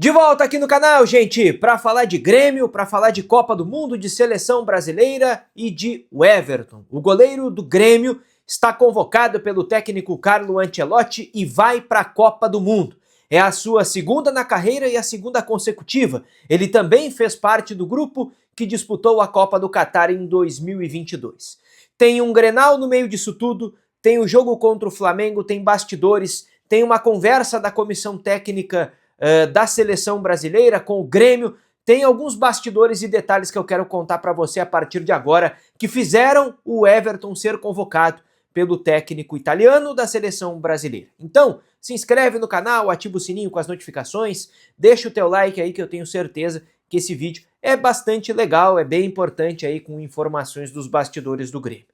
De volta aqui no canal, gente, para falar de Grêmio, para falar de Copa do Mundo, de seleção brasileira e de Everton. O goleiro do Grêmio está convocado pelo técnico Carlo Ancelotti e vai para a Copa do Mundo. É a sua segunda na carreira e a segunda consecutiva. Ele também fez parte do grupo que disputou a Copa do Catar em 2022. Tem um Grenal no meio disso tudo, tem o jogo contra o Flamengo, tem bastidores, tem uma conversa da comissão técnica da seleção brasileira com o Grêmio. Tem alguns bastidores e detalhes que eu quero contar para você a partir de agora que fizeram o Everton ser convocado pelo técnico italiano da seleção brasileira. Então, se inscreve no canal, ativa o sininho com as notificações, deixa o teu like aí que eu tenho certeza que esse vídeo é bastante legal, é bem importante aí com informações dos bastidores do Grêmio.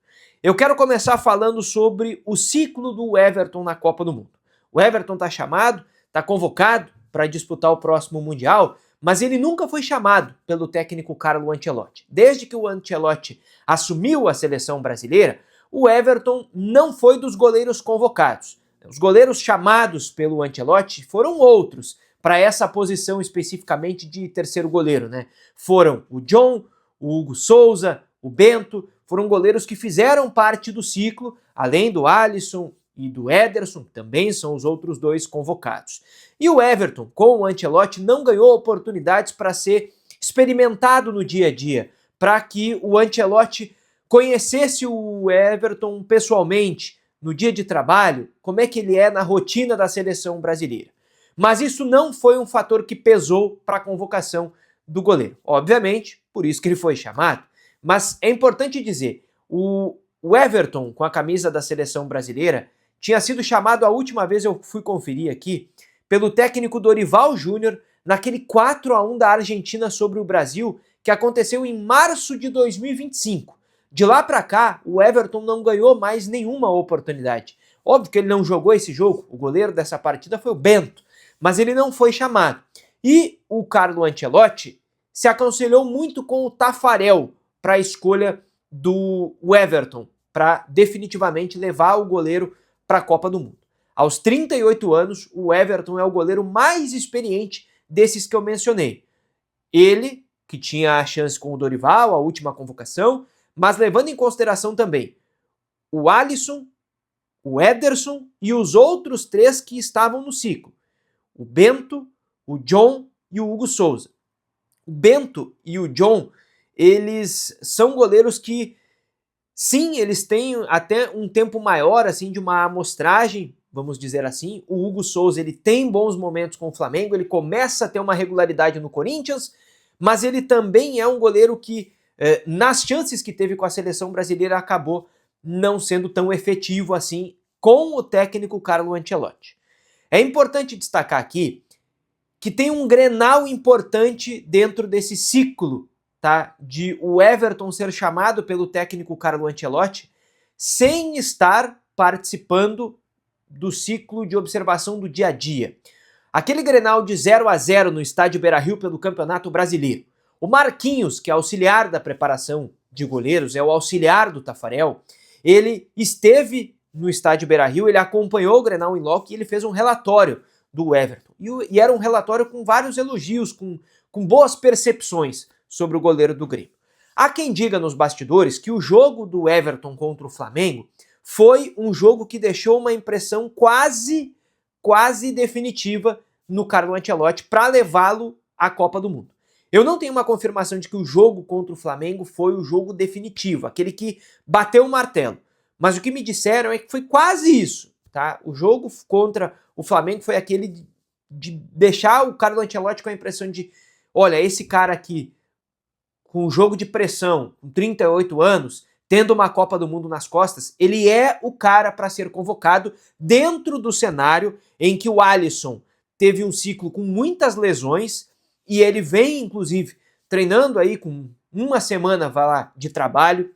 Eu quero começar falando sobre o ciclo do Everton na Copa do Mundo. O Everton está chamado, está convocado para disputar o próximo Mundial, mas ele nunca foi chamado pelo técnico Carlo Ancelotti. Desde que o Ancelotti assumiu a seleção brasileira, o Everton não foi dos goleiros convocados. Os goleiros chamados pelo Ancelotti foram outros para essa posição especificamente de terceiro goleiro, né? Foram o John, o Hugo Souza, o Bento, foram goleiros que fizeram parte do ciclo, além do Alisson e do Ederson, que também são os outros dois convocados. E o Everton, com o Ancelotti, não ganhou oportunidades para ser experimentado no dia a dia, para que o Ancelotti conhecesse o Everton pessoalmente, no dia de trabalho, como é que ele é na rotina da seleção brasileira. Mas isso não foi um fator que pesou para a convocação do goleiro. Obviamente, por isso que ele foi chamado. Mas é importante dizer, o Everton, com a camisa da seleção brasileira, tinha sido chamado a última vez, eu fui conferir aqui, pelo técnico Dorival Júnior, naquele 4-1 da Argentina sobre o Brasil, que aconteceu em março de 2025. De lá para cá, o Everton não ganhou mais nenhuma oportunidade. Óbvio que ele não jogou esse jogo, o goleiro dessa partida foi o Bento, mas ele não foi chamado. E o Carlo Ancelotti se aconselhou muito com o Taffarel para a escolha do Everton, para definitivamente levar o goleiro para a Copa do Mundo. Aos 38 anos, o Everton é o goleiro mais experiente desses que eu mencionei. Ele, que tinha a chance com o Dorival, a última convocação, mas levando em consideração também o Alisson, o Ederson e os outros três que estavam no ciclo. O Bento, o John e o Hugo Souza. O Bento e o John, eles são goleiros que, sim, eles têm até um tempo maior, assim, de uma amostragem, vamos dizer assim. O Hugo Souza, ele tem bons momentos com o Flamengo, ele começa a ter uma regularidade no Corinthians, mas ele também é um goleiro que, nas chances que teve com a seleção brasileira, acabou não sendo tão efetivo assim com o técnico Carlo Ancelotti. É importante destacar aqui que tem um Grenal importante dentro desse ciclo, tá, de o Everton ser chamado pelo técnico Carlo Ancelotti sem estar participando do ciclo de observação do dia a dia. Aquele Grenal de 0-0 no estádio Beira-Rio pelo Campeonato Brasileiro. O Marquinhos, que é auxiliar da preparação de goleiros, é o auxiliar do Taffarel, ele esteve no estádio Beira-Rio, ele acompanhou o Grenal em loco e ele fez um relatório do Everton. E era um relatório com vários elogios, com boas percepções sobre o goleiro do Grêmio. Há quem diga nos bastidores que o jogo do Everton contra o Flamengo foi um jogo que deixou uma impressão quase definitiva no Carlo Ancelotti para levá-lo à Copa do Mundo. Eu não tenho uma confirmação de que o jogo contra o Flamengo foi o jogo definitivo, aquele que bateu o martelo. Mas o que me disseram é que foi quase isso, tá? O jogo contra o Flamengo foi aquele de deixar o Carlo Ancelotti com a impressão de, olha, esse cara aqui, com um jogo de pressão, com 38 anos, tendo uma Copa do Mundo nas costas, ele é o cara para ser convocado dentro do cenário em que o Alisson teve um ciclo com muitas lesões e ele vem, inclusive, treinando aí com uma semana, vai lá, de trabalho,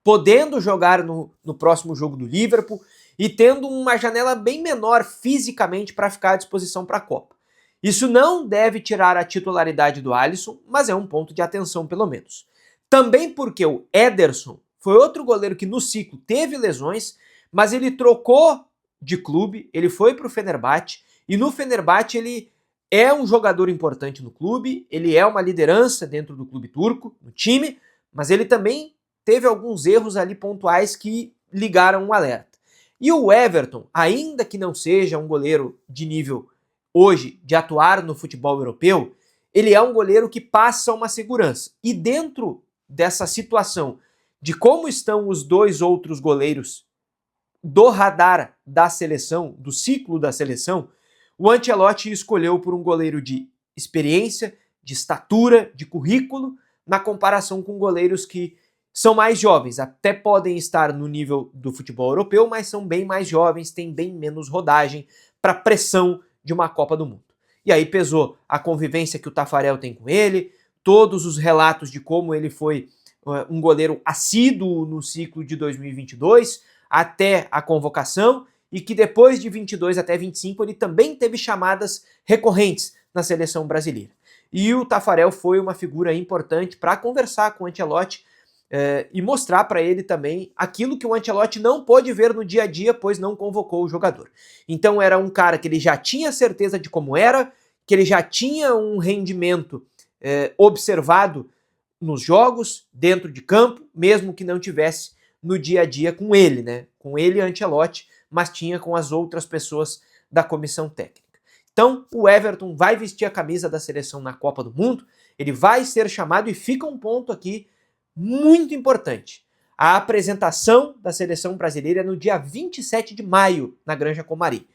podendo jogar no próximo jogo do Liverpool e tendo uma janela bem menor fisicamente para ficar à disposição para a Copa. Isso não deve tirar a titularidade do Alisson, mas é um ponto de atenção pelo menos. Também porque o Ederson foi outro goleiro que no ciclo teve lesões, mas ele trocou de clube, ele foi para o Fenerbahçe e no Fenerbahçe ele é um jogador importante no clube, ele é uma liderança dentro do clube turco, no time, mas ele também teve alguns erros ali pontuais que ligaram um alerta. E o Everton, ainda que não seja um goleiro de nível hoje de atuar no futebol europeu, ele é um goleiro que passa uma segurança. E dentro dessa situação de como estão os dois outros goleiros do radar da seleção, do ciclo da seleção, o Ancelotti escolheu por um goleiro de experiência, de estatura, de currículo, na comparação com goleiros que são mais jovens, até podem estar no nível do futebol europeu, mas são bem mais jovens, têm bem menos rodagem para pressão de uma Copa do Mundo. E aí pesou a convivência que o Taffarel tem com ele, todos os relatos de como ele foi um goleiro assíduo no ciclo de 2022 até a convocação, e que depois de 22 até 25 ele também teve chamadas recorrentes na seleção brasileira. E o Taffarel foi uma figura importante para conversar com o Ancelotti e mostrar para ele também aquilo que o Ancelotti não pôde ver no dia a dia, pois não convocou o jogador. Então era um cara que ele já tinha certeza de como era, que ele já tinha um rendimento observado nos jogos, dentro de campo, mesmo que não tivesse no dia a dia com ele, né? Com ele, Ancelotti, mas tinha com as outras pessoas da comissão técnica. Então, o Everton vai vestir a camisa da seleção na Copa do Mundo, ele vai ser chamado e fica um ponto aqui muito importante. A apresentação da seleção brasileira é no dia 27 de maio, na Granja Comari.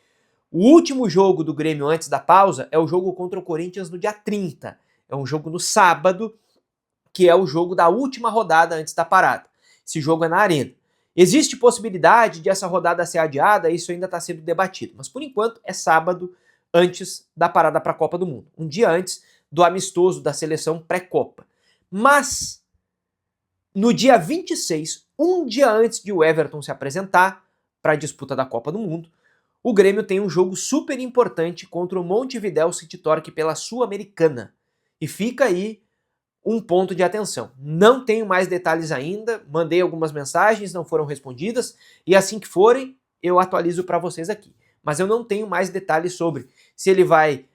O último jogo do Grêmio antes da pausa é o jogo contra o Corinthians no dia 30. É um jogo no sábado, que é o jogo da última rodada antes da parada. Esse jogo é na Arena. Existe possibilidade de essa rodada ser adiada, isso ainda está sendo debatido, mas por enquanto é sábado antes da parada para a Copa do Mundo, um dia antes do amistoso da seleção pré-Copa. Mas no dia 26, um dia antes de o Everton se apresentar para a disputa da Copa do Mundo, o Grêmio tem um jogo super importante contra o Montevidéu City Torque pela Sul-Americana. E fica aí um ponto de atenção. Não tenho mais detalhes ainda, mandei algumas mensagens, não foram respondidas, e assim que forem, eu atualizo para vocês aqui. Mas eu não tenho mais detalhes sobre se ele vai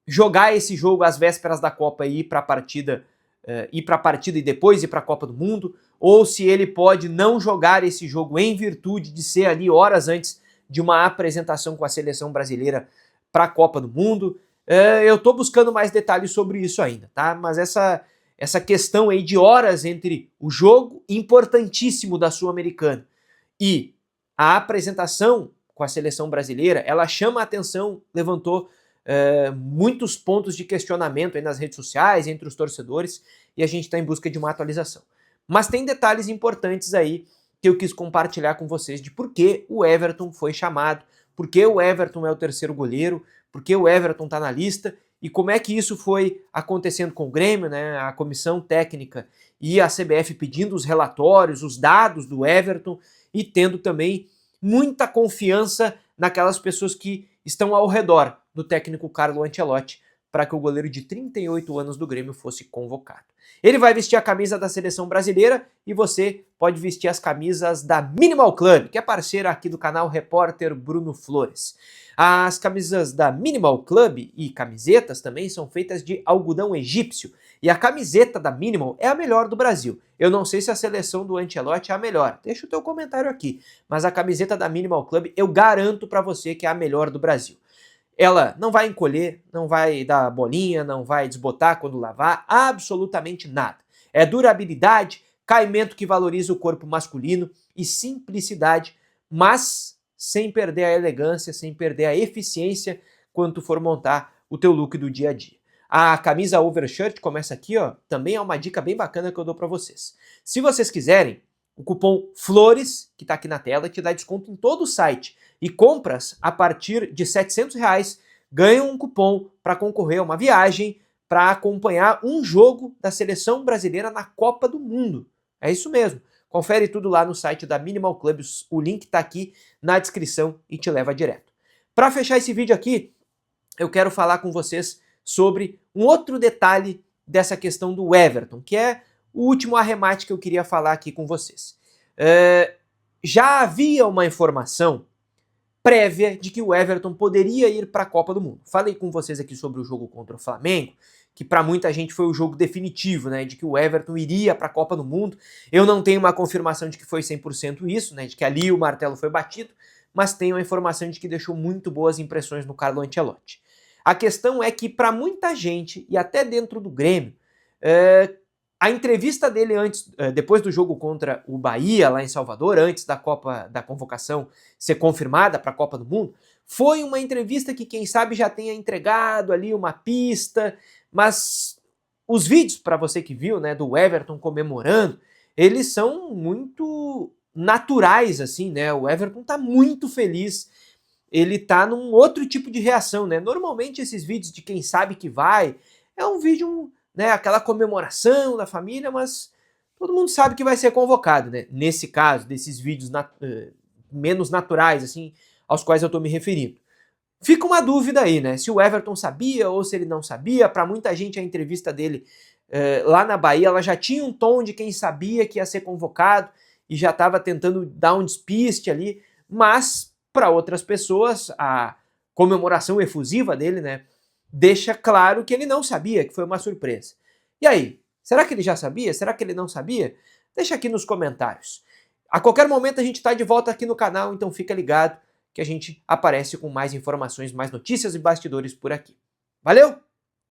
jogar esse jogo às vésperas da Copa e ir para a partida e depois ir para a Copa do Mundo, ou se ele pode não jogar esse jogo em virtude de ser ali horas antes de uma apresentação com a seleção brasileira para a Copa do Mundo. Eu estou buscando mais detalhes sobre isso ainda, tá? Mas essa questão aí de horas entre o jogo importantíssimo da Sul-Americana e a apresentação com a seleção brasileira, ela chama a atenção, levantou muitos pontos de questionamento aí nas redes sociais, entre os torcedores, e a gente está em busca de uma atualização. Mas tem detalhes importantes aí que eu quis compartilhar com vocês de por que o Everton foi chamado, por que o Everton é o terceiro goleiro, porque o Everton está na lista e como é que isso foi acontecendo com o Grêmio, né? A comissão técnica e a CBF pedindo os relatórios, os dados do Everton e tendo também muita confiança naquelas pessoas que estão ao redor do técnico Carlo Ancelotti para que o goleiro de 38 anos do Grêmio fosse convocado. Ele vai vestir a camisa da seleção brasileira e você pode vestir as camisas da Minimal Club, que é parceira aqui do canal Repórter Bruno Flores. As camisas da Minimal Club e camisetas também são feitas de algodão egípcio. E a camiseta da Minimal é a melhor do Brasil. Eu não sei se a seleção do Ancelotti é a melhor. Deixa o teu comentário aqui. Mas a camiseta da Minimal Club eu garanto para você que é a melhor do Brasil. Ela não vai encolher, não vai dar bolinha, não vai desbotar quando lavar, absolutamente nada. É durabilidade, caimento que valoriza o corpo masculino e simplicidade, mas sem perder a elegância, sem perder a eficiência quando tu for montar o teu look do dia a dia. A camisa overshirt começa aqui, ó, também é uma dica bem bacana que eu dou para vocês. Se vocês quiserem, o cupom FLORES, que está aqui na tela, te dá desconto em todo o site. E compras a partir de R$700 ganham um cupom para concorrer a uma viagem para acompanhar um jogo da seleção brasileira na Copa do Mundo. É isso mesmo. Confere tudo lá no site da Minimal Club, o link está aqui na descrição e te leva direto. Para fechar esse vídeo aqui, eu quero falar com vocês sobre um outro detalhe dessa questão do Everton, que é o último arremate que eu queria falar aqui com vocês. Já havia uma informação prévia de que o Everton poderia ir para a Copa do Mundo. Falei com vocês aqui sobre o jogo contra o Flamengo, que para muita gente foi o jogo definitivo, né, de que o Everton iria para a Copa do Mundo. Eu não tenho uma confirmação de que foi 100% isso, né, de que ali o martelo foi batido, mas tenho a informação de que deixou muito boas impressões no Carlo Ancelotti. A questão é que para muita gente, e até dentro do Grêmio, a entrevista dele depois do jogo contra o Bahia, lá em Salvador, antes da convocação ser confirmada para a Copa do Mundo, foi uma entrevista que, quem sabe, já tenha entregado ali uma pista, mas os vídeos, para você que viu, né, do Everton comemorando, eles são muito naturais, assim, né? O Everton tá muito feliz, ele tá num outro tipo de reação, né? Normalmente esses vídeos de quem sabe que vai, é um vídeo, né, aquela comemoração da família, mas todo mundo sabe que vai ser convocado, né? Nesse caso, desses vídeos menos naturais, assim, aos quais eu tô me referindo. Fica uma dúvida aí, né? Se o Everton sabia ou se ele não sabia. Para muita gente, a entrevista dele lá na Bahia, ela já tinha um tom de quem sabia que ia ser convocado e já estava tentando dar um despiste ali, mas para outras pessoas, a comemoração efusiva dele, né, deixa claro que ele não sabia, que foi uma surpresa. E aí, será que ele já sabia? Será que ele não sabia? Deixa aqui nos comentários. A qualquer momento a gente está de volta aqui no canal, então fica ligado que a gente aparece com mais informações, mais notícias e bastidores por aqui. Valeu!